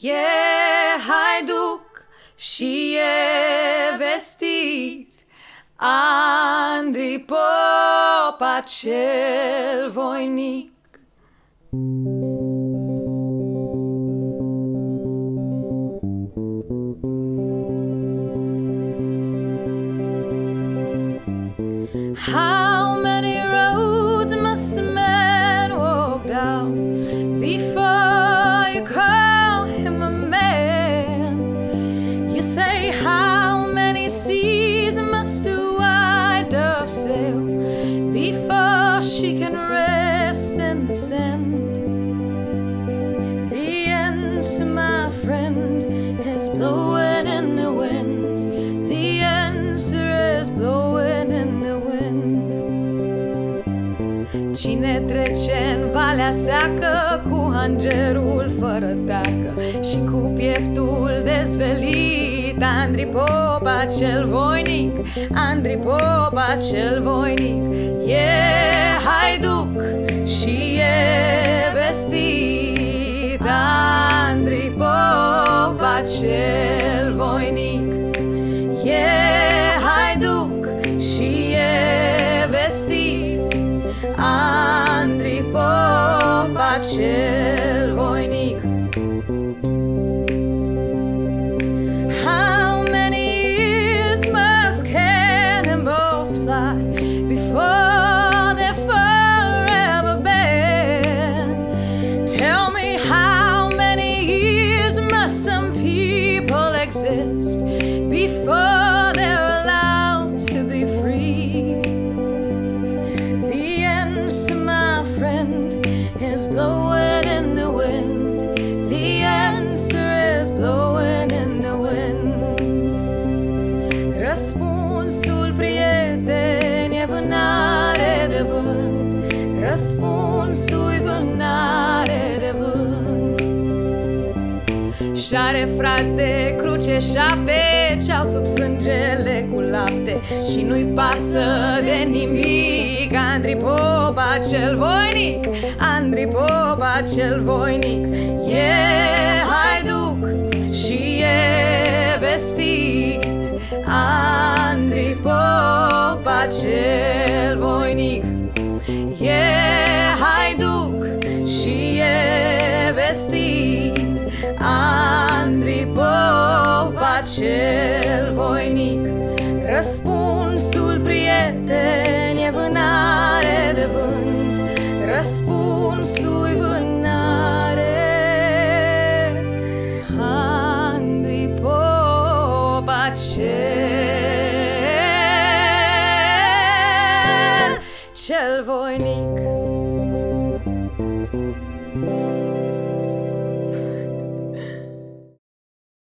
E haiduc și e vestit, Andrei Popa cel voinic. How many roads must a man walk down before you call him a man? You say, how many seas must a white dove sail before she can rest in the sand? The answer, my friend, is blowing in the wind. The answer is blowing in the wind. Cine trece în valea seacă cu hangerul fără teacă și cu pieptul dezvelit? Andrei Popa cel voinic, Andrei Popa cel voinic. E haiduc și e vestit, Andrei Popa cel voinic. E haiduc și e vestit, Andrei Popa cel voinic. How many years must cannonballs fly before they're forever banned? Tell me, how many years must some people exist before they're allowed to be free? The answer, my friend, is blowing in the wind. The answer is blowing in the wind. Răspunsul, prieteni, e vânare de vânt. Răspunsul-i vânare de vânt. Și-are frați de cruce 7 ce-au sub sângele cu lapte și nu-i pasă de nimic. Andrei Popa cel voinic, Andrei Popa cel voinic. E haiduc și e vestit, Andrei Popa cel voinic. E haiduc și e vestit, Andrei Popa cel voinic. Răspunsul, prieteni, e vânare de vânt. Răspunsul-i vânare, Andrei Popa cel voinic.